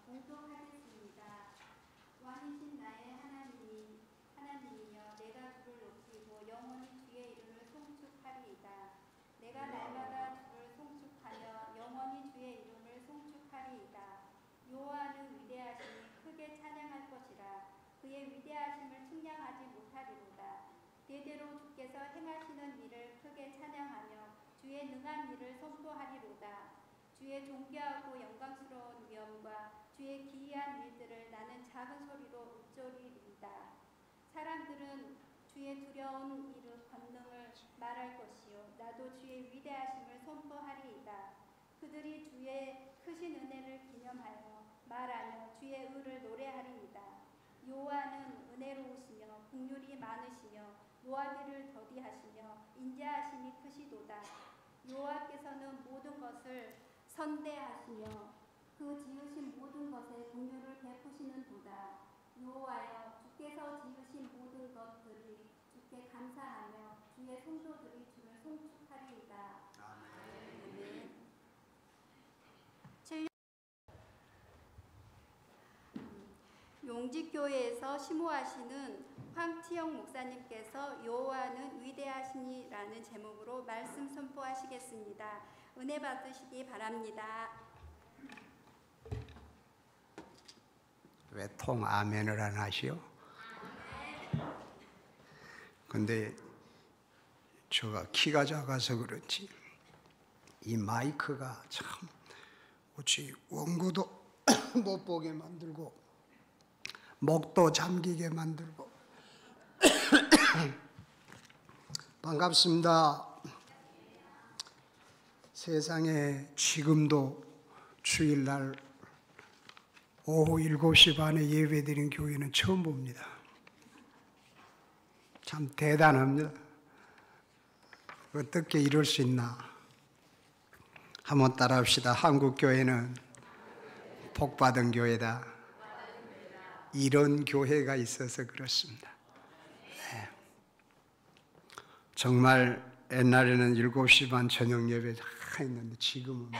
봉독하겠습니다. 왕이신 나의 하나님이여, 내가 주를 높이고 영원히 주의 이름을 송축하리이다. 내가 날마다 주를 송축하며 영원히 주의 이름을 송축하리이다. 여호와는 위대하시니 크게 찬양할 것이라. 그의 위대하심을 측량하지 못하리로다. 대대로 주께서 행하시는 일을 크게 찬양하며 주의 능한 일을 선포하리로다. 주의 존귀하고 영광스러운 위엄과 주의 기이한 일들을 나는 작은 소리로 읊조리리이다. 사람들은 주의 두려운 권능을 말할 것이요, 나도 주의 위대하심을 선포하리이다. 그들이 주의 크신 은혜를 기념하여 말하며 주의 의를 노래하리이다. 여호와는 은혜로우시며 긍휼이 많으시며 노하기를 더디하시며 인자하심이 크시도다. 여호와께서는 모든 것을 선대하시며 그 지으신 모든 것에 긍휼을 베푸시는 도다. 여호와여, 주께서 지으신 모든 것들이 주께 감사하며 주의 성도들이 주를 송축하리이다. 아멘. 용직교회에서 심호하시는 황치영 목사님께서 여호와는 위대하시니라는 제목으로 말씀 선포하시겠습니다. 은혜 받으시기 바랍니다. 왜 통 아멘을 안 하시오? 근데 제가 키가 작아서 그런지 이 마이크가 참 어찌 원고도 못 보게 만들고 목도 잠기게 만들고 반갑습니다. 세상에 지금도 주일날 오후 7시 반에 예배드린 교회는 처음 봅니다. 참 대단합니다. 어떻게 이럴 수 있나? 한번 따라합시다. 한국교회는 복받은 교회다. 이런 교회가 있어서 그렇습니다. 네. 정말 옛날에는 7시 반 저녁 예배 다 했는데 지금은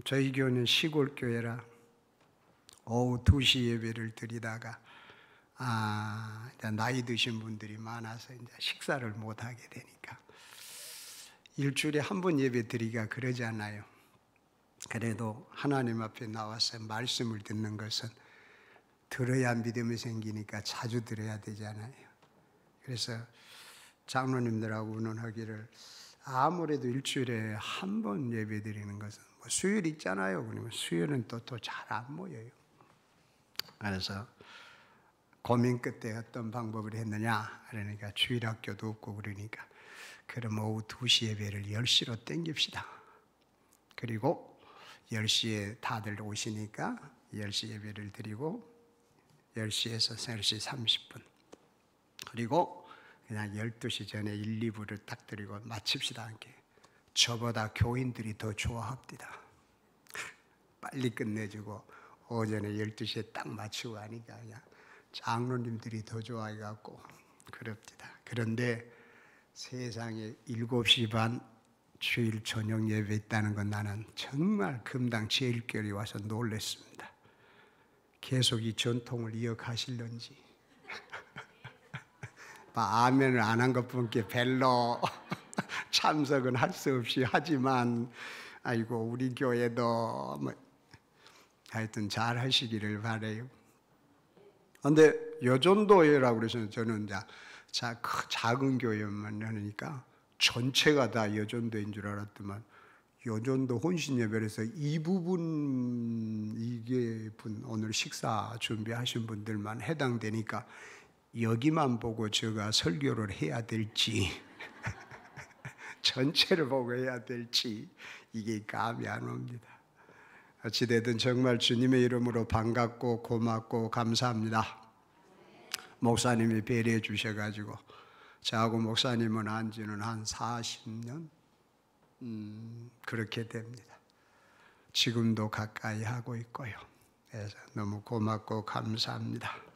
저희 교회는 시골 교회라 오후 2시 예배를 드리다가 이제 나이 드신 분들이 많아서 이제 식사를 못 하게 되니까 일주일에 한 번 예배 드리기가 그러지 않아요. 그래도 하나님 앞에 나와서 말씀을 듣는 것은 들어야 믿음이 생기니까 자주 들어야 되잖아요. 그래서 장로님들하고 의논하기를 아무래도 일주일에 한 번 예배 드리는 것은 뭐 수요일 있잖아요. 그러면 수요일은 또 잘 안 모여요. 그래서 고민 끝에 어떤 방법을 했느냐 그러니까 주일학교도 없고 그러니까 그럼 오후 2시 예배를 10시로 땡깁시다. 그리고 10시에 다들 오시니까 10시 예배를 드리고 10시에서 10시 30분 그리고 그냥 12시 전에 1, 2부를 딱 드리고 마칩시다. 함께. 저보다 교인들이 더 좋아합니다. 빨리 끝내주고 오전에 12시에 딱 마치고 하니까 그냥 장로님들이 더 좋아해갖고 그럽니다. 그런데 세상에 7시 반 주일 저녁 예배 있다는 건 나는 정말 금당 제일교회 와서 놀랐습니다. 계속 이 전통을 이어가실런지 아멘을 안 한 것뿐게 별로 참석은 할 수 없이 하지만 아이고 우리 교회도 뭐 하여튼 잘 하시기를 바라요. 근데 여전도회라고 그래서 저는 이제 작은 교회만 하니까 전체가 다 여전도인 줄 알았더만 여전도 혼신 예배에서 이 부분 이게 오늘 식사 준비하신 분들만 해당되니까 여기만 보고 제가 설교를 해야 될지 전체를 보고 해야 될지 이게 감이 안 옵니다. 어찌되든 정말 주님의 이름으로 반갑고 고맙고 감사합니다. 목사님이 배려해 주셔가지고 저하고 목사님은 한 지는 한 40년 그렇게 됩니다. 지금도 가까이 하고 있고요. 그래서 너무 고맙고 감사합니다.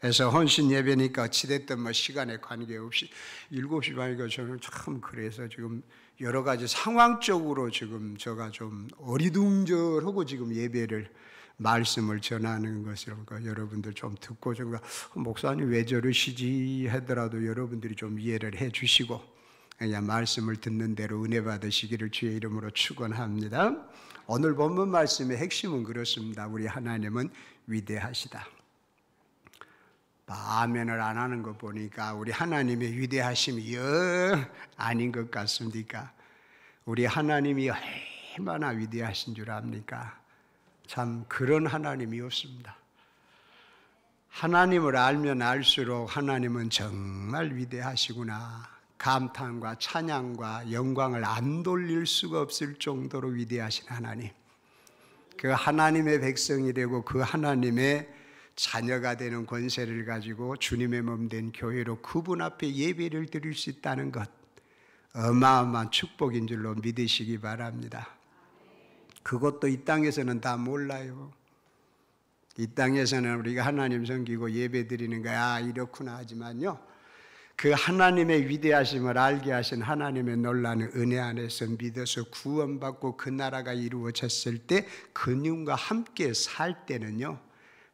그래서 헌신 예배니까 어찌됐든 뭐 시간에 관계없이 7시 반이니까 저는 참 그래서 지금 여러 가지 상황적으로 지금 제가 좀 어리둥절하고 지금 예배를 말씀을 전하는 것을 여러분들 좀 듣고 좀 목사님 왜 저러시지 하더라도 여러분들이 좀 이해를 해 주시고 그냥 말씀을 듣는 대로 은혜 받으시기를 주의 이름으로 축원합니다. 오늘 본문 말씀의 핵심은 그렇습니다. 우리 하나님은 위대하시다. 아멘을 안 하는 거 보니까 우리 하나님의 위대하심이 아닌 것 같습니까? 우리 하나님이 얼마나 위대하신 줄 압니까? 참 그런 하나님이 없습니다. 하나님을 알면 알수록 하나님은 정말 위대하시구나. 감탄과 찬양과 영광을 안 돌릴 수가 없을 정도로 위대하신 하나님. 그 하나님의 백성이 되고 그 하나님의 자녀가 되는 권세를 가지고 주님의 몸 된 교회로 그분 앞에 예배를 드릴 수 있다는 것, 어마어마한 축복인 줄로 믿으시기 바랍니다. 그것도 이 땅에서는 다 몰라요. 이 땅에서는 우리가 하나님 섬기고 예배 드리는 거야 이렇구나 하지만요, 그 하나님의 위대하심을 알게 하신 하나님의 놀라는 은혜 안에서 믿어서 구원받고 그 나라가 이루어졌을 때 그님과 함께 살 때는요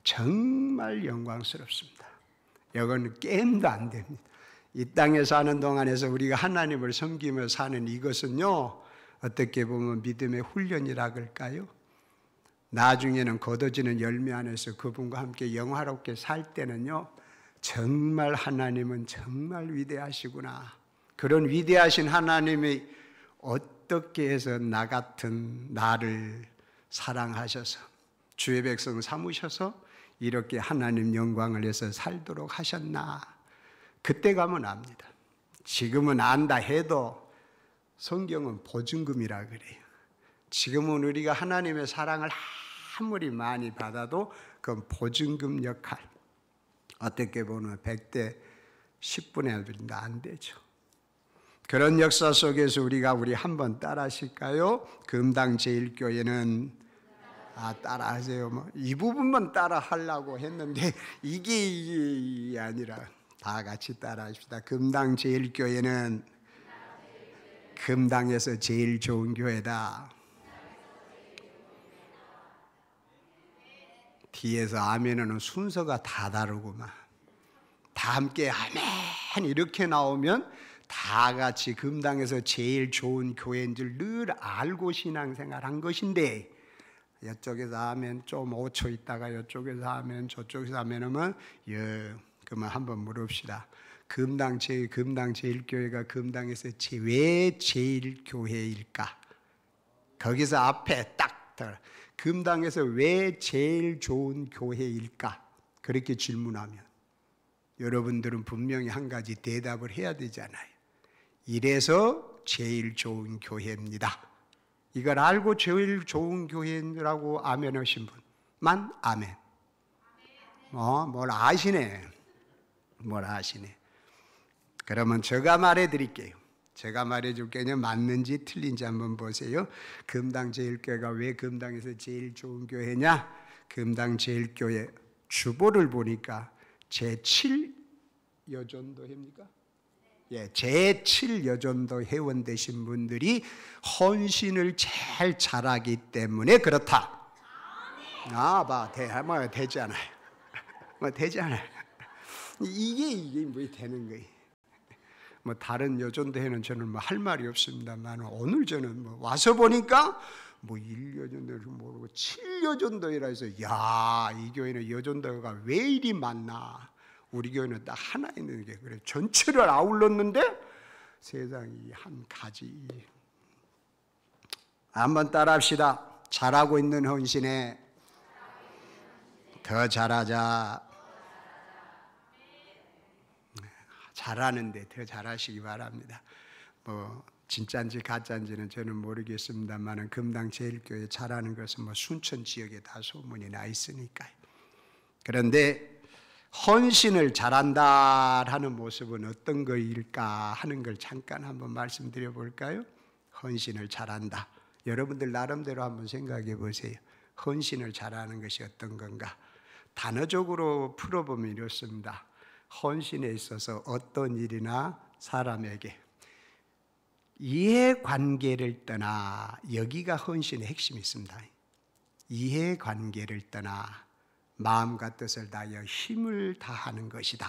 정말 영광스럽습니다. 이건 게임도 안 됩니다. 이 땅에 사는 동안에서 우리가 하나님을 섬기며 사는 이것은요 어떻게 보면 믿음의 훈련이라 그럴까요? 나중에는 거둬지는 열매 안에서 그분과 함께 영화롭게 살 때는요 정말 하나님은 정말 위대하시구나. 그런 위대하신 하나님이 어떻게 해서 나 같은 나를 사랑하셔서 주의 백성 삼으셔서 이렇게 하나님 영광을 위해서 살도록 하셨나. 그때 가면 압니다. 지금은 안다 해도 성경은 보증금이라 그래요. 지금은 우리가 하나님의 사랑을 아무리 많이 받아도 그건 보증금 역할. 어떻게 보면 100대 10분의 1도 안 되죠. 그런 역사 속에서 우리 한번 따라 하실까요? 금당 제일교회는 따라 하세요. 이 부분만 따라 하려고 했는데 이게 아니라 다 같이 따라 합시다. 금당 제일교회는 금당에서 제일 좋은 교회다. 뒤에서 아멘은 순서가 다 다르구만. 다 함께 아멘 이렇게 나오면 다 같이 금당에서 제일 좋은 교회인 줄 늘 알고 신앙생활 한 것인데, 이쪽에서 하면 좀 5초 있다가 이쪽에서 하면 저쪽에서 하면 그러면 한번 물읍시다. 금당 제일교회가 금당에서 왜 제일 교회일까? 거기서 앞에 딱 들어. 금당에서 왜 제일 좋은 교회일까? 그렇게 질문하면 여러분들은 분명히 한 가지 대답을 해야 되잖아요. 이래서 제일 좋은 교회입니다. 이걸 알고 제일 좋은 교회라고 아멘 하신 분만 아멘. 뭘 아시네. 그러면 제가 말해 드릴게요. 제가 말해 줄게요. 맞는지 틀린지 한번 보세요. 금당 제일교회가 왜 금당에서 제일 좋은 교회냐? 금당 제일교회 주보를 보니까 제7여전도회입니까? 예, 제7여전도 회원 되신 분들이 헌신을 제일 잘하기 때문에 그렇다. 되지 않아요. 되지 않아요. 이게 뭐 되는 거예요. 다른 여전도회는 저는 할 말이 없습니다만 오늘 저는 와서 보니까 1여전도를 모르고 7여전도회라 해서 이 교회는 여전도가 왜 이리 많나. 우리 교회는 딱 하나 있는 게 그래. 전체를 아울렀는데 세상이 한 가지. 한번 따라합시다. 잘하고 있는 헌신에 더 잘하자. 잘하는데 더 잘하시기 바랍니다. 진짜인지 가짜인지는 저는 모르겠습니다만 금당 제일교회 잘하는 것은 순천 지역에 다 소문이 나 있으니까요. 그런데 헌신을 잘한다라는 모습은 어떤 것일까 하는 걸 잠깐 한번 말씀드려 볼까요? 헌신을 잘한다. 여러분들 나름대로 한번 생각해 보세요. 헌신을 잘하는 것이 어떤 건가? 단어적으로 풀어보면 이렇습니다. 헌신에 있어서 어떤 일이나 사람에게 이해관계를 떠나 여기가 헌신의 핵심이 있습니다. 이해관계를 떠나 마음과 뜻을 다하여 힘을 다하는 것이다.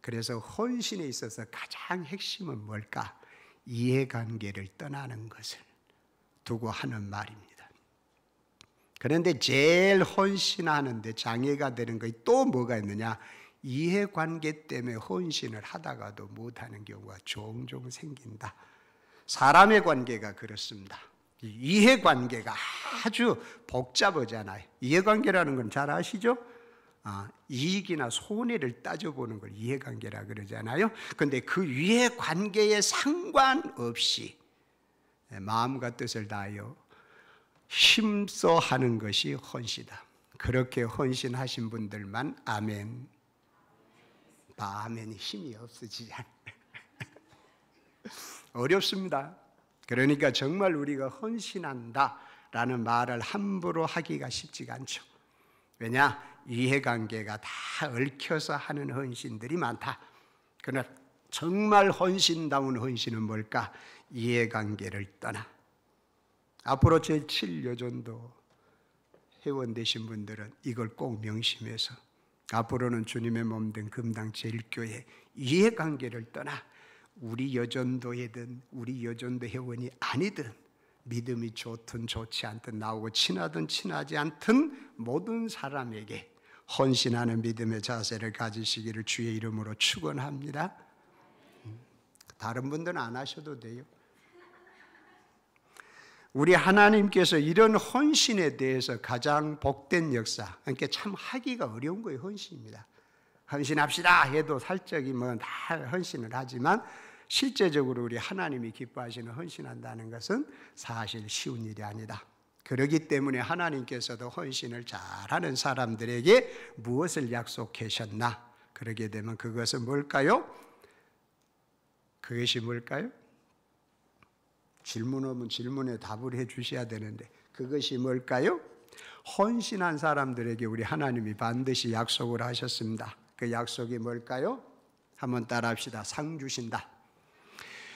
그래서 헌신에 있어서 가장 핵심은 뭘까? 이해관계를 떠나는 것을 두고 하는 말입니다. 그런데 제일 헌신하는데 장애가 되는 것이 또 뭐가 있느냐? 이해관계 때문에 헌신을 하다가도 못하는 경우가 종종 생긴다. 사람의 관계가 그렇습니다. 이해관계가 아주 복잡하잖아요. 이해관계라는 건 잘 아시죠? 이익이나 손해를 따져보는 걸 이해관계라 그러잖아요. 그런데 그 이해관계에 상관없이 마음과 뜻을 다하여 힘써 하는 것이 헌신이다. 그렇게 헌신하신 분들만 아멘. 아멘이 힘이 없어지지 않아요. 어렵습니다. 그러니까 정말 우리가 헌신한다라는 말을 함부로 하기가 쉽지가 않죠. 왜냐? 이해관계가 다 얽혀서 하는 헌신들이 많다. 그러나 정말 헌신다운 헌신은 뭘까? 이해관계를 떠나. 앞으로 제7여전도 회원 되신 분들은 이걸 꼭 명심해서 앞으로는 주님의 몸된 금당 제1교회 이해관계를 떠나 우리 여전도회든 우리 여전도 회원이 아니든 믿음이 좋든 좋지 않든 나오고 친하든 친하지 않든 모든 사람에게 헌신하는 믿음의 자세를 가지시기를 주의 이름으로 축원합니다. 다른 분들은 안 하셔도 돼요. 우리 하나님께서 이런 헌신에 대해서 가장 복된 역사, 그러니까 참 하기가 어려운 거예요. 헌신입니다. 헌신합시다 해도 살짝이 다 헌신을 하지만 실제적으로 우리 하나님이 기뻐하시는 헌신한다는 것은 사실 쉬운 일이 아니다. 그렇기 때문에 하나님께서도 헌신을 잘하는 사람들에게 무엇을 약속하셨나? 그러게 되면 그것은 뭘까요? 그것이 뭘까요? 질문 오면 질문에 답을 해 주셔야 되는데 그것이 뭘까요? 헌신한 사람들에게 우리 하나님이 반드시 약속을 하셨습니다. 그 약속이 뭘까요? 한번 따라합시다. 상 주신다.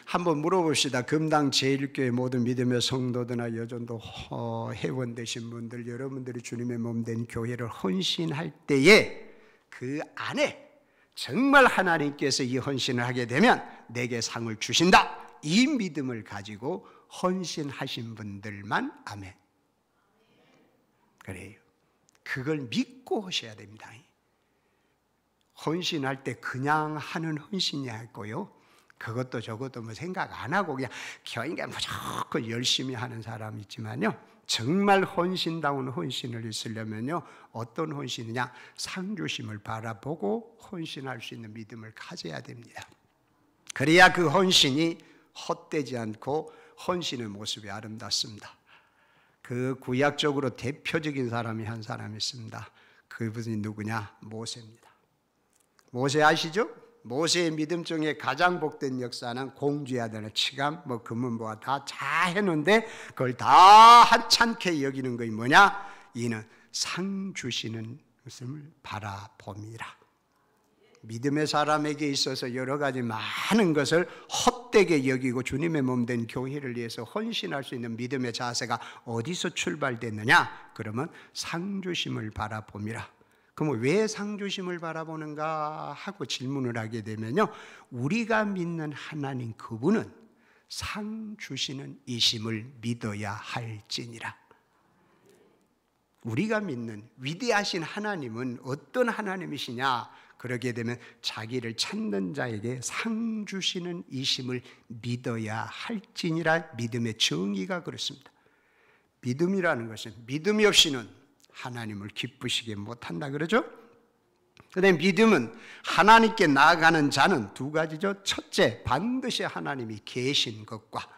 한번 물어봅시다. 금당 제1교회 모든 믿음의 성도들이나 여전도 회원 되신 분들, 여러분들이 주님의 몸된 교회를 헌신할 때에 그 안에 정말 하나님께서 이 헌신을 하게 되면 내게 상을 주신다. 이 믿음을 가지고 헌신하신 분들만 아멘. 그래요. 그걸 믿고 하셔야 됩니다. 헌신할 때 그냥 하는 헌신이 있고요. 그것도 저것도 생각 안 하고 그냥 교인가 무조건 열심히 하는 사람이 있지만요. 정말 헌신다운 헌신을 있으려면요. 어떤 헌신이냐? 상주심을 바라보고 헌신할 수 있는 믿음을 가져야 됩니다. 그래야 그 헌신이 헛되지 않고 헌신의 모습이 아름답습니다. 그 구약적으로 대표적인 사람이 한 사람이 있습니다. 그분이 누구냐? 모세입니다. 모세 아시죠? 모세의 믿음 중에 가장 복된 역사는 공주의 아들의 치감, 금은보화 다 잘했는데 그걸 다 하찮게 여기는 것이 뭐냐? 이는 상 주시는 것을 바라봄이라. 믿음의 사람에게 있어서 여러 가지 많은 것을 헛되게 여기고 주님의 몸된 교회를 위해서 헌신할 수 있는 믿음의 자세가 어디서 출발됐느냐? 그러면 상주심을 바라봄이라. 그럼 왜 상주심을 바라보는가 하고 질문을 하게 되면요, 우리가 믿는 하나님 그분은 상 주시는 이심을 믿어야 할지니라. 우리가 믿는 위대하신 하나님은 어떤 하나님이시냐? 그러게 되면 자기를 찾는 자에게 상 주시는 이심을 믿어야 할지니라. 믿음의 정의가 그렇습니다. 믿음이라는 것은 믿음이 없이는 하나님을 기쁘시게 못한다 그러죠. 그런데 믿음은 하나님께 나아가는 자는 두 가지죠. 첫째, 반드시 하나님이 계신 것과,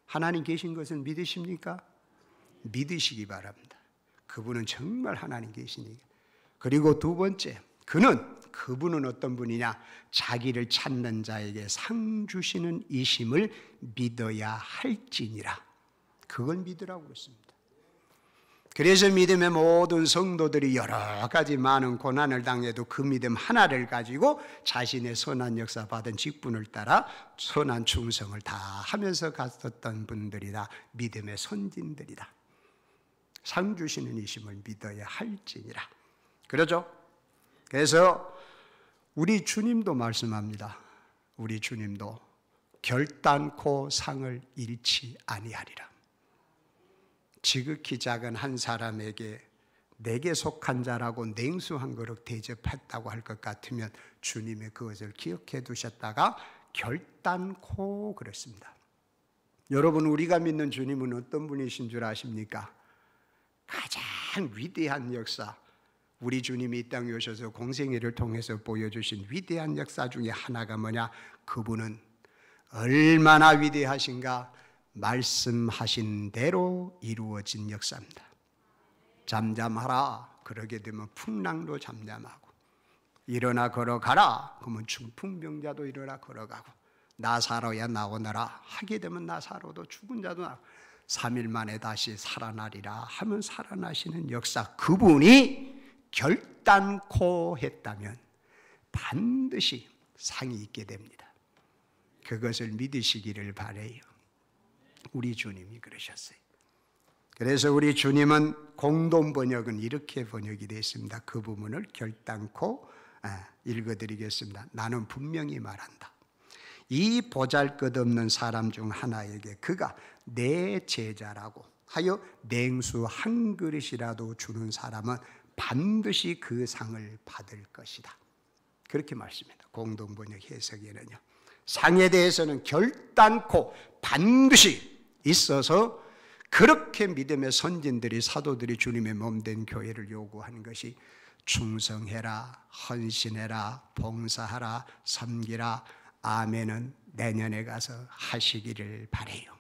하나님 계신 것은 믿으십니까? 믿으시기 바랍니다. 그분은 정말 하나님 계시니까. 그리고 두 번째, 그분은 어떤 분이냐? 자기를 찾는 자에게 상 주시는 이심을 믿어야 할지니라. 그걸 믿으라고 그랬습니다. 그래서 믿음의 모든 성도들이 여러 가지 많은 고난을 당해도 그 믿음 하나를 가지고 자신의 선한 역사 받은 직분을 따라 선한 충성을 다 하면서 갔었던 분들이다. 믿음의 선진들이다. 상 주시는 이심을 믿어야 할지니라. 그러죠? 그래서 우리 주님도 말씀합니다. 우리 주님도 결단코 상을 잃지 아니하리라. 지극히 작은 한 사람에게 내게 속한 자라고 냉수 한 그릇 대접했다고 할 것 같으면 주님의 그것을 기억해 두셨다가 결단코 그랬습니다. 여러분, 우리가 믿는 주님은 어떤 분이신 줄 아십니까? 가장 위대한 역사, 우리 주님이 이 땅에 오셔서 공생애를 통해서 보여주신 위대한 역사 중에 하나가 뭐냐? 그분은 얼마나 위대하신가? 말씀하신 대로 이루어진 역사입니다. 잠잠하라, 그러게 되면 풍랑도 잠잠하고, 일어나 걸어가라, 그러면 중풍병자도 일어나 걸어가고, 나사로야 나오너라 하게 되면 나사로도 죽은 자도 나오고, 3일 만에 다시 살아나리라 하면 살아나시는 역사, 그분이 결단코 했다면 반드시 상이 있게 됩니다. 그것을 믿으시기를 바라요. 우리 주님이 그러셨어요. 그래서 우리 주님은 공동 번역은 이렇게 번역이 되어 있습니다. 그 부분을 결단코 읽어드리겠습니다. 나는 분명히 말한다. 이 보잘것없는 사람 중 하나에게 그가 내 제자라고 하여 냉수 한 그릇이라도 주는 사람은 반드시 그 상을 받을 것이다. 그렇게 말씀합니다. 공동 번역 해석에는요. 상에 대해서는 결단코 반드시 있어서 그렇게 믿음의 선진들이 사도들이 주님의 몸된 교회를 요구한 것이 충성해라, 헌신해라, 봉사하라, 섬기라, 아멘은 내년에 가서 하시기를 바라요.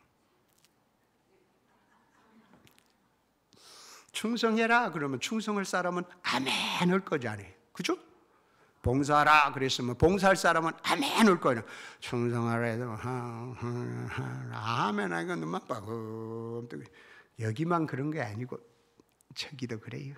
충성해라 그러면 충성할 사람은 아멘 할 거잖아요. 그죠? 봉사하라 그랬으면 봉사할 사람은 아멘 할 거예요. 충성하라 해도 아멘 하니까 눈만 빠금. 여기만 그런 게 아니고 저기도 그래요.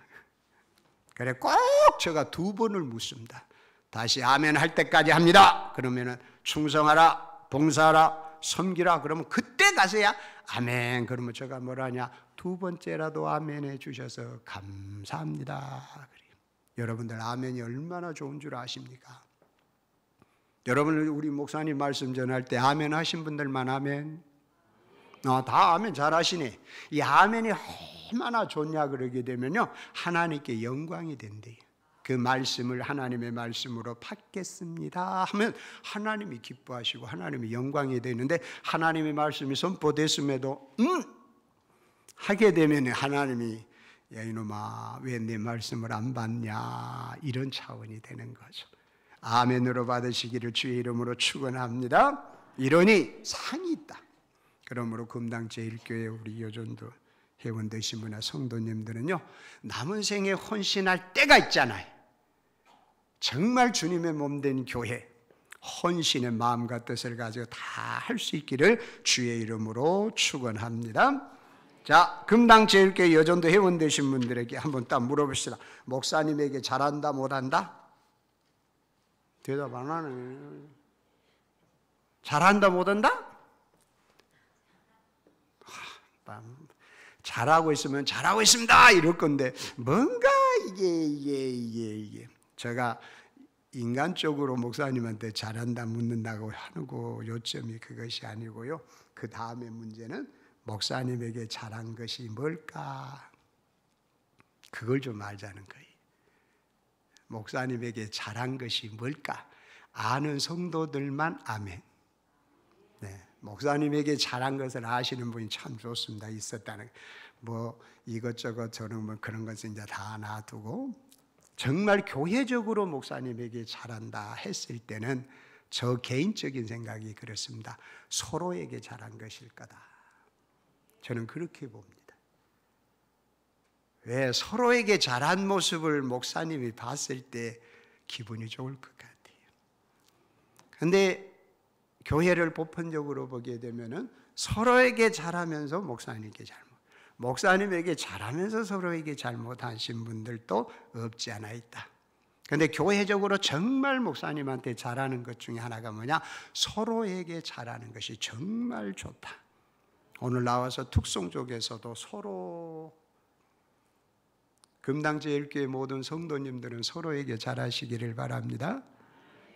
그래 꼭 제가 2번을 묻습니다. 다시 아멘 할 때까지 합니다. 그러면은 충성하라, 봉사하라, 섬기라 그러면 그때 가서야 아멘. 그러면 제가 뭐라냐? 2번째라도 아멘 해주셔서 감사합니다. 그래요. 여러분들 아멘이 얼마나 좋은 줄 아십니까? 여러분, 우리 목사님 말씀 전할 때 아멘 하신 분들만 아멘. 다 아멘 잘 하시네. 이 아멘이 얼마나 좋냐 그러게 되면요, 하나님께 영광이 된대요. 그 말씀을 하나님의 말씀으로 받겠습니다 하면 하나님이 기뻐하시고 하나님이 영광이 되는데, 하나님의 말씀이 선포됐음에도 하게 되면 하나님이 야 이놈아 왜 내 말씀을 안 받냐, 이런 차원이 되는 거죠. 아멘으로 받으시기를 주의 이름으로 축원합니다. 이러니 상이 있다. 그러므로 금당 제1교회 우리 여전도 회원 되신 분이나 성도님들은요, 남은 생에 헌신할 때가 있잖아요. 정말 주님의 몸된 교회, 헌신의 마음과 뜻을 가지고 다 할 수 있기를 주의 이름으로 축원합니다. 자, 금당 제1교회 여전도 회원 되신 분들에게 한번 딱 물어봅시다. 목사님에게 잘한다 못한다? 대답 안 하네. 잘한다 못한다? 잘하고 있으면 잘하고 있습니다 이럴 건데 뭔가 이게 제가 인간적으로 목사님한테 잘한다 묻는다고 하는 거 요점이 그것이 아니고요. 그 다음에 문제는 목사님에게 잘한 것이 뭘까? 그걸 좀 알자는 거예요. 목사님에게 잘한 것이 뭘까? 아는 성도들만 아멘. 네, 목사님에게 잘한 것을 아시는 분이 참 좋습니다. 있었다는 뭐 이것저것 저는 뭐 그런 것은 이제 다 놔두고 정말 교회적으로 목사님에게 잘한다 했을 때는 저 개인적인 생각이 그렇습니다. 서로에게 잘한 것일 거다. 저는 그렇게 봅니다. 왜? 서로에게 잘한 모습을 목사님이 봤을 때 기분이 좋을 것 같아요. 그런데 교회를 보편적으로 보게 되면은 서로에게 잘하면서 목사님에게 잘못, 목사님에게 잘하면서 서로에게 잘못하신 분들도 없지 않아 있다. 그런데 교회적으로 정말 목사님한테 잘하는 것 중에 하나가 뭐냐? 서로에게 잘하는 것이 정말 좋다. 오늘 나와서 특송 쪽에서도 서로 금당제일교회 모든 성도님들은 서로에게 잘하시기를 바랍니다.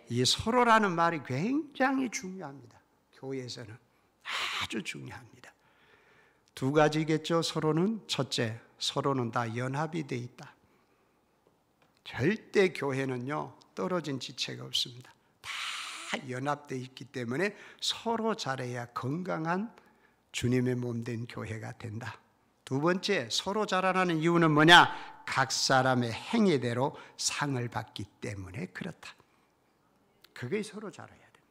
이 서로라는 말이 굉장히 중요합니다. 교회에서는 아주 중요합니다. 두 가지겠죠. 서로는 첫째, 서로는 다 연합이 돼 있다. 절대 교회는요 떨어진 지체가 없습니다. 다 연합되어 있기 때문에 서로 잘해야 건강한 주님의 몸된 교회가 된다. 두 번째, 서로 자라나는 이유는 뭐냐? 각 사람의 행위대로 상을 받기 때문에 그렇다. 그게 서로 잘해야 됩니다.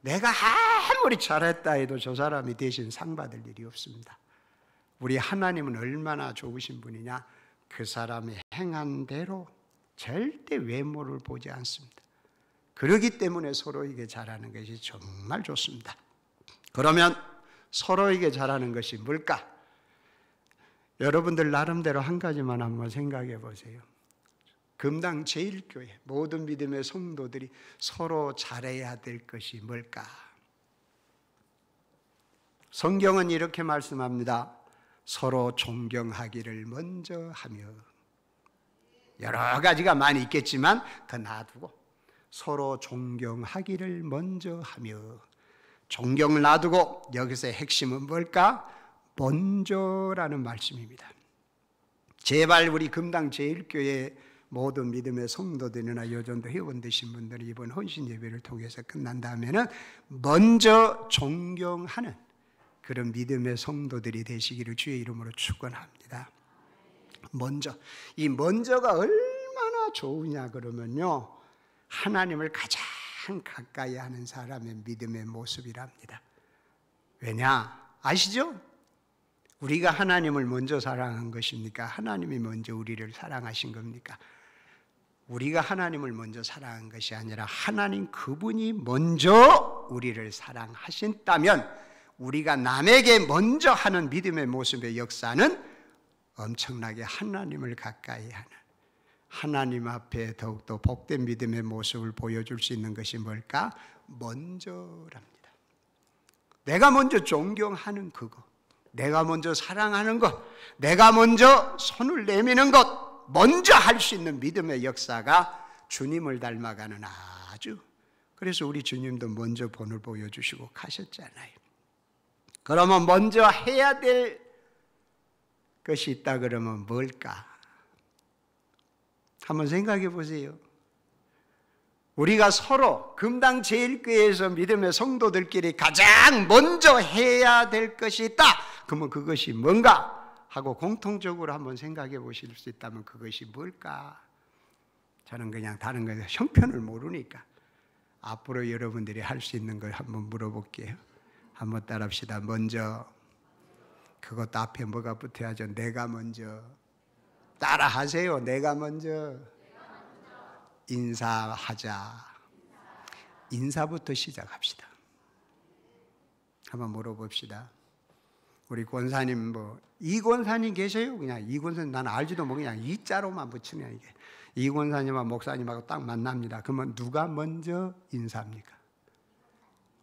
내가 아무리 잘했다 해도 저 사람이 대신 상 받을 일이 없습니다. 우리 하나님은 얼마나 좋으신 분이냐? 그 사람의 행한 대로 절대 외모를 보지 않습니다. 그렇기 때문에 서로에게 잘하는 것이 정말 좋습니다. 그러면 서로에게 잘하는 것이 뭘까? 여러분들 나름대로 한 가지만 한번 생각해 보세요. 금당 제일교회 모든 믿음의 성도들이 서로 잘해야 될 것이 뭘까? 성경은 이렇게 말씀합니다. 서로 존경하기를 먼저 하며, 여러 가지가 많이 있겠지만 그 놔두고 서로 존경하기를 먼저 하며, 존경을 놔두고 여기서의 핵심은 뭘까? 먼저라는 말씀입니다. 제발 우리 금당 제일교회 모든 믿음의 성도들이나 요전도 회원 되신 분들이 이번 헌신 예배를 통해서 끝난 다음에는 먼저 존경하는 그런 믿음의 성도들이 되시기를 주의 이름으로 축원합니다. 먼저, 이 먼저가 얼마나 좋으냐 그러면요, 하나님을 가장 가까이 하는 사람의 믿음의 모습이랍니다. 왜냐? 아시죠? 우리가 하나님을 먼저 사랑한 것입니까? 하나님이 먼저 우리를 사랑하신 겁니까? 우리가 하나님을 먼저 사랑한 것이 아니라 하나님 그분이 먼저 우리를 사랑하신다면 우리가 남에게 먼저 하는 믿음의 모습의 역사는 엄청나게 하나님을 가까이 하는, 하나님 앞에 더욱더 복된 믿음의 모습을 보여줄 수 있는 것이 뭘까? 먼저랍니다. 내가 먼저 존경하는 그거, 내가 먼저 사랑하는 것, 내가 먼저 손을 내미는 것, 먼저 할 수 있는 믿음의 역사가 주님을 닮아가는 아주, 그래서 우리 주님도 먼저 본을 보여주시고 가셨잖아요. 그러면 먼저 해야 될 것이 있다 그러면 뭘까? 한번 생각해 보세요. 우리가 서로 금당 제일교회에서 믿음의 성도들끼리 가장 먼저 해야 될 것이 있다. 그러면 그것이 뭔가 하고 공통적으로 한번 생각해 보실 수 있다면 그것이 뭘까? 저는 그냥 다른 거 형편을 모르니까 앞으로 여러분들이 할 수 있는 걸 한번 물어볼게요. 한번 따라합시다. 먼저, 그것도 앞에 뭐가 붙어야죠? 내가 먼저. 따라하세요. 내가 먼저. 인사하자. 인사부터 시작합시다. 한번 물어봅시다. 우리 권사님 이 권사님 계세요? 그냥 이 권사님 난 알지도 뭐 그냥 이 자로만 붙이면 이게 이 권사님과 목사님하고 딱 만납니다. 그러면 누가 먼저 인사합니까?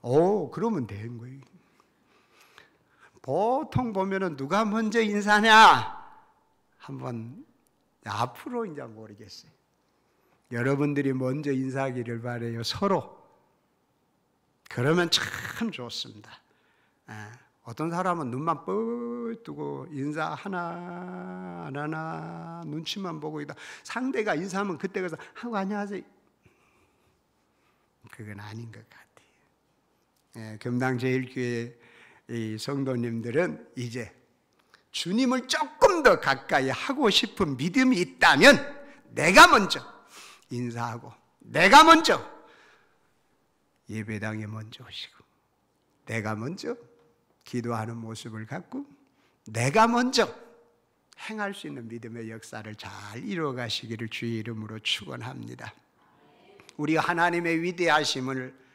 오, 그러면 되는 거예요. 보통 보면은 누가 먼저 인사냐? 한번 앞으로 이제 모르겠어요. 여러분들이 먼저 인사하기를 바라요. 서로. 그러면 참 좋습니다. 어떤 사람은 눈만 뻘 뜨고 인사 하나 안 하나 눈치만 보고 있다. 상대가 인사하면 그때 가서 하고 안녕하세요. 그건 아닌 것 같아요. 금당제일교회 성도님들은 이제 주님을 조금 더 가까이 하고 싶은 믿음이 있다면 내가 먼저 인사하고, 내가 먼저 예배당에 먼저 오시고, 내가 먼저 기도하는 모습을 갖고, 내가 먼저 행할 수 있는 믿음의 역사를 잘 이루어가시기를 주의 이름으로 축원합니다. 우리가 하나님의 위대하심을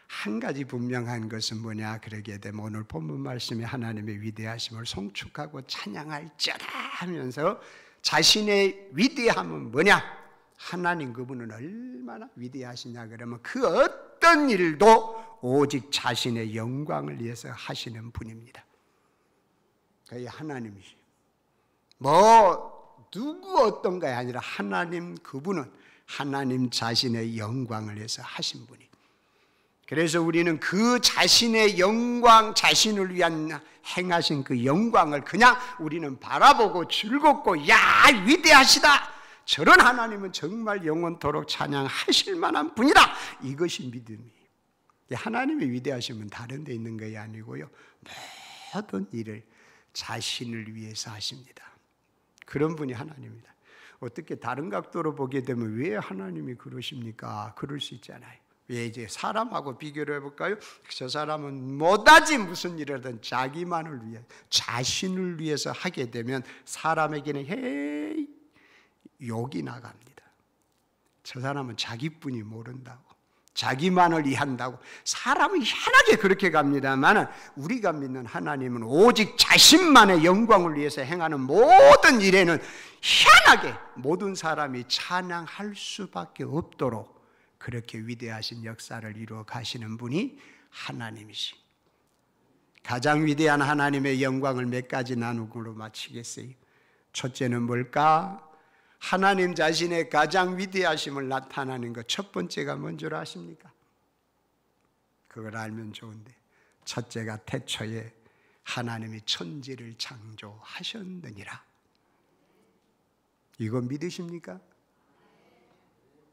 한 가지 분명한 것은 뭐냐? 그러게 되면 오늘 본문 말씀에 하나님의 위대하심을 송축하고 찬양할지어다 하면서 자신의 위대함은 뭐냐? 하나님 그분은 얼마나 위대하시냐 그러면 그 어떤 일도 오직 자신의 영광을 위해서 하시는 분입니다. 그게 하나님이시죠. 누구 어떤가에 아니라 하나님, 그분은 하나님 자신의 영광을 위해서 하신 분이. 그래서 우리는 그 자신의 영광, 자신을 위한 행하신 그 영광을 그냥 우리는 바라보고 즐겁고, 야, 위대하시다, 저런 하나님은 정말 영원토록 찬양하실 만한 분이다, 이것이 믿음이에요. 하나님의 위대하심은 다른 데 있는 것이 아니고요, 모든 일을 자신을 위해서 하십니다. 그런 분이 하나님입니다. 어떻게 다른 각도로 보게 되면 왜 하나님이 그러십니까? 그럴 수 있잖아요. 왜 이제 사람하고 비교를 해볼까요? 저 사람은 뭐다지 무슨 일이든 자기만을 위해, 자신을 위해서 하게 되면 사람에게는 헤이 욕이 나갑니다. 저 사람은 자기뿐이 모른다고, 자기만을 위한다고. 사람은 희한하게 그렇게 갑니다만 우리가 믿는 하나님은 오직 자신만의 영광을 위해서 행하는 모든 일에는 희한하게 모든 사람이 찬양할 수밖에 없도록 그렇게 위대하신 역사를 이루어 가시는 분이 하나님이시. 가장 위대한 하나님의 영광을 몇 가지 나누고로 마치겠어요. 첫째는 뭘까? 하나님 자신의 가장 위대하심을 나타나는 것, 첫 번째가 뭔 줄 아십니까? 그걸 알면 좋은데, 첫째가 태초에 하나님이 천지를 창조하셨느니라. 이거 믿으십니까?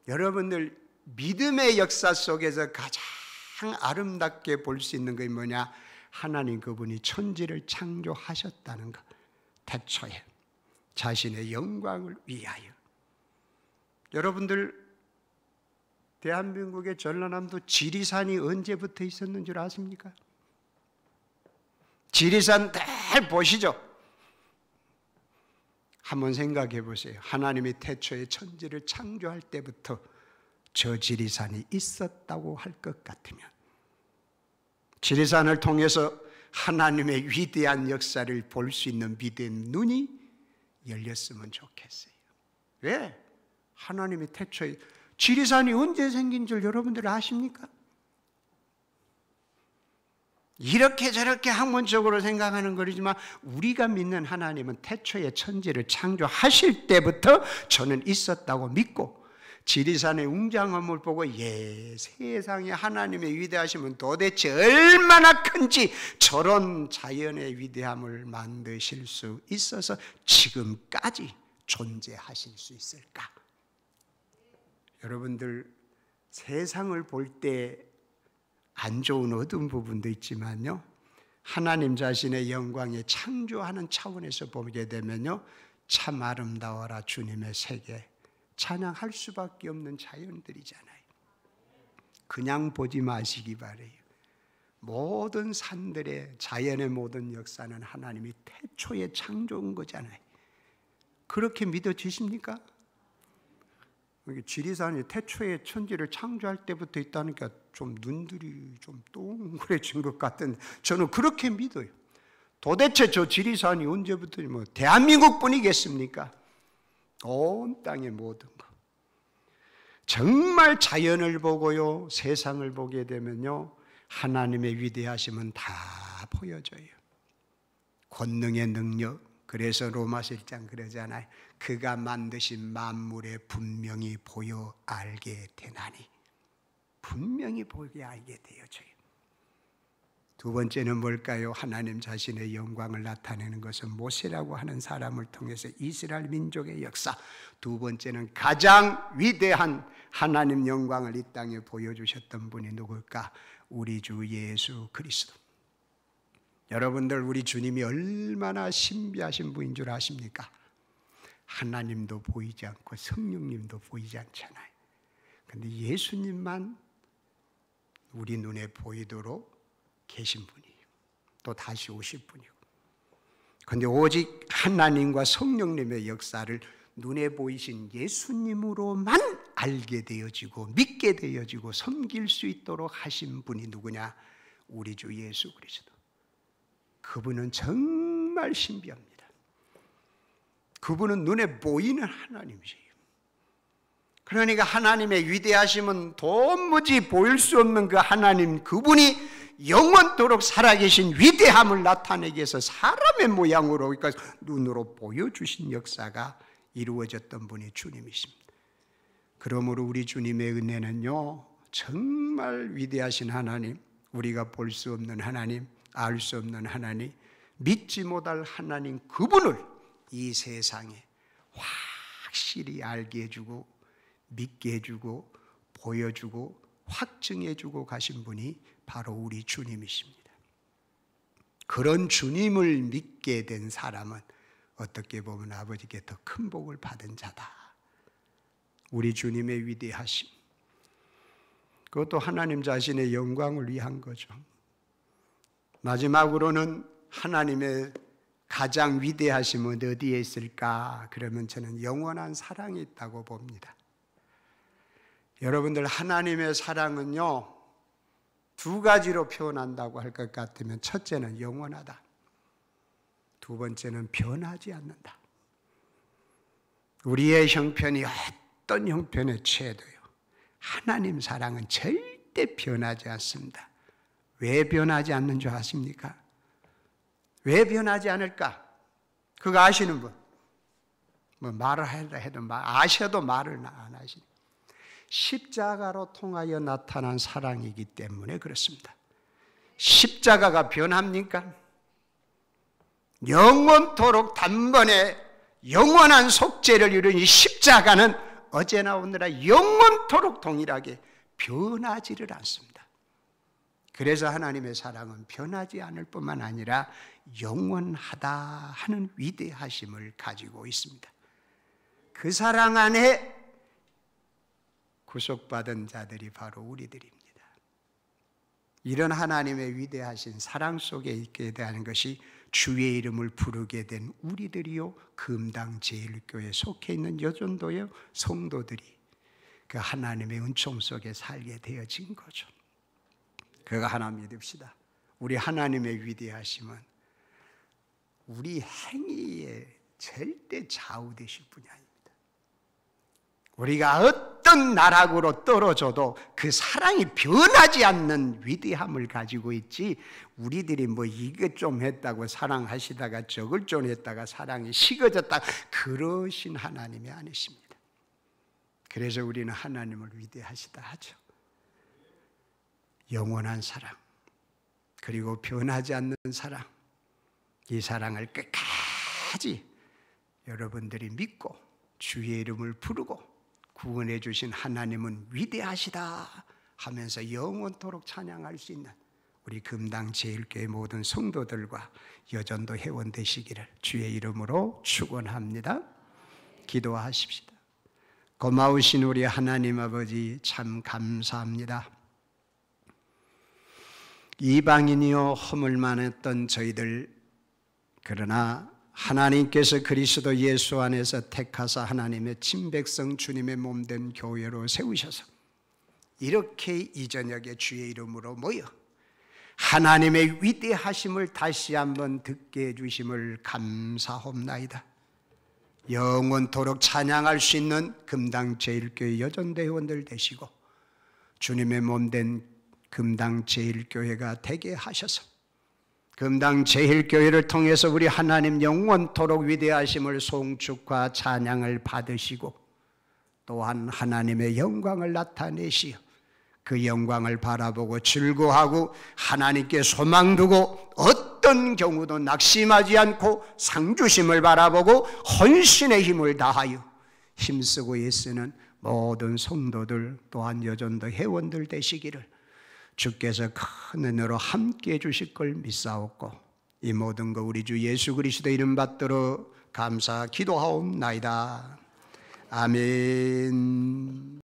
여러분들 믿음의 역사 속에서 가장 아름답게 볼 수 있는 것이 뭐냐? 하나님 그분이 천지를 창조하셨다는 것. 태초에 자신의 영광을 위하여. 여러분들 대한민국의 전라남도 지리산이 언제부터 있었는 줄 아십니까? 지리산 늘 보시죠. 한번 생각해 보세요. 하나님이 태초에 천지를 창조할 때부터 저 지리산이 있었다고 할 것 같으면 지리산을 통해서 하나님의 위대한 역사를 볼 수 있는 믿음의 눈이 열렸으면 좋겠어요. 왜? 하나님이 태초에, 지리산이 언제 생긴 줄 여러분들 아십니까? 이렇게 저렇게 학문적으로 생각하는 거지만 우리가 믿는 하나님은 태초에 천지를 창조하실 때부터 저는 있었다고 믿고, 지리산의 웅장함을 보고 세상에 하나님의 위대하심은 도대체 얼마나 큰지 저런 자연의 위대함을 만드실 수 있어서 지금까지 존재하실 수 있을까? 여러분들 세상을 볼 때 안 좋은 어두운 부분도 있지만요, 하나님 자신의 영광에 창조하는 차원에서 보게 되면요, 참 아름다워라 주님의 세계, 찬양할 수밖에 없는 자연들이잖아요. 그냥 보지 마시기 바래요. 모든 산들의 자연의 모든 역사는 하나님이 태초에 창조한 거잖아요. 그렇게 믿어지십니까? 지리산이 태초에 천지를 창조할 때부터 있다니까 좀 눈들이 좀 동그래진 것 같은데 저는 그렇게 믿어요. 도대체 저 지리산이 언제부터 뭐 대한민국 뿐이겠습니까? 온 땅의 모든 것. 정말 자연을 보고요, 세상을 보게 되면요, 하나님의 위대하심은 다 보여져요. 권능의 능력. 그래서 로마서 1장 그러잖아요. 그가 만드신 만물에 분명히 보여 알게 되나니. 분명히 보게 알게 되어져요. 두 번째는 뭘까요? 하나님 자신의 영광을 나타내는 것은 모세라고 하는 사람을 통해서 이스라엘 민족의 역사. 두 번째는 가장 위대한 하나님 영광을 이 땅에 보여주셨던 분이 누굴까? 우리 주 예수 그리스도. 여러분들 우리 주님이 얼마나 신비하신 분인 줄 아십니까? 하나님도 보이지 않고 성령님도 보이지 않잖아요. 그런데 예수님만 우리 눈에 보이도록 계신 분이에요. 또 다시 오실 분이고. 그런데 오직 하나님과 성령님의 역사를 눈에 보이신 예수님으로만 알게 되어지고 믿게 되어지고 섬길 수 있도록 하신 분이 누구냐? 우리 주 예수 그리스도. 그분은 정말 신비합니다. 그분은 눈에 보이는 하나님이세요. 그러니까 하나님의 위대하심은 도무지 보일 수 없는 그 하나님, 그분이 영원토록 살아계신 위대함을 나타내기 위해서 사람의 모양으로, 그러니까 눈으로 보여주신 역사가 이루어졌던 분이 주님이십니다. 그러므로 우리 주님의 은혜는요, 정말 위대하신 하나님, 우리가 볼 수 없는 하나님, 알 수 없는 하나님, 믿지 못할 하나님 그분을 이 세상에 확실히 알게 해주고 믿게 해주고 보여주고 확증해주고 가신 분이 바로 우리 주님이십니다. 그런 주님을 믿게 된 사람은 어떻게 보면 아버지께 더 큰 복을 받은 자다. 우리 주님의 위대하심, 그것도 하나님 자신의 영광을 위한 거죠. 마지막으로는 하나님의 가장 위대하심은 어디에 있을까? 그러면 저는 영원한 사랑이 있다고 봅니다. 여러분들, 하나님의 사랑은요, 두 가지로 표현한다고 할 것 같으면, 첫째는 영원하다, 두 번째는 변하지 않는다. 우리의 형편이 어떤 형편에 처해도요, 하나님 사랑은 절대 변하지 않습니다. 왜 변하지 않는 줄 아십니까? 왜 변하지 않을까? 그거 아시는 분? 뭐 말을 해도 아셔도 말을 안 하시네. 십자가로 통하여 나타난 사랑이기 때문에 그렇습니다. 십자가가 변합니까? 영원토록 단번에 영원한 속죄를 이룬 이 십자가는 어제나 오늘나 영원토록 동일하게 변하지를 않습니다. 그래서 하나님의 사랑은 변하지 않을 뿐만 아니라 영원하다 하는 위대하심을 가지고 있습니다. 그 사랑 안에 구속받은 자들이 바로 우리들입니다. 이런 하나님의 위대하신 사랑 속에 있게 되는 것이 주의 이름을 부르게 된 우리들이요, 금당 제일교회에 속해 있는 여전도의 성도들이 그 하나님의 은총 속에 살게 되어진 거죠. 그거 하나 믿읍시다. 우리 하나님의 위대하심은 우리 행위에 절대 좌우되실 분이 아닙니다. 우리가 어떤 나락으로 떨어져도 그 사랑이 변하지 않는 위대함을 가지고 있지, 우리들이 뭐 이것 좀 했다고 사랑하시다가 저걸 좀 했다가 사랑이 식어졌다, 그러신 하나님이 아니십니다. 그래서 우리는 하나님을 위대하시다 하죠. 영원한 사랑, 그리고 변하지 않는 사랑, 이 사랑을 끝까지 여러분들이 믿고 주의 이름을 부르고 구원해 주신 하나님은 위대하시다 하면서 영원토록 찬양할 수 있는 우리 금당 제일교회 모든 성도들과 여전도 회원 되시기를 주의 이름으로 축원합니다. 기도하십시다. 고마우신 우리 하나님 아버지, 참 감사합니다. 이방인이요 허물만 했던 저희들, 그러나 하나님께서 그리스도 예수 안에서 택하사 하나님의 친백성 주님의 몸된 교회로 세우셔서 이렇게 이 저녁에 주의 이름으로 모여 하나님의 위대하심을 다시 한번 듣게 해주심을 감사합나이다. 영원토록 찬양할 수 있는 금당 제일교회 여전대 회원들 되시고 주님의 몸된 금당 제일교회가 되게 하셔서 금당 제일교회를 통해서 우리 하나님 영원토록 위대하심을 송축과 찬양을 받으시고 또한 하나님의 영광을 나타내시어 그 영광을 바라보고 즐거워하고 하나님께 소망 두고 어떤 경우도 낙심하지 않고 상주심을 바라보고 헌신의 힘을 다하여 힘쓰고 애쓰는 모든 성도들 또한 여전도 회원들 되시기를 주께서 큰 은혜로 함께해 주실 걸 믿사옵고 이 모든 거 우리 주 예수 그리스도 이름 받들어 감사 기도하옵나이다. 아멘.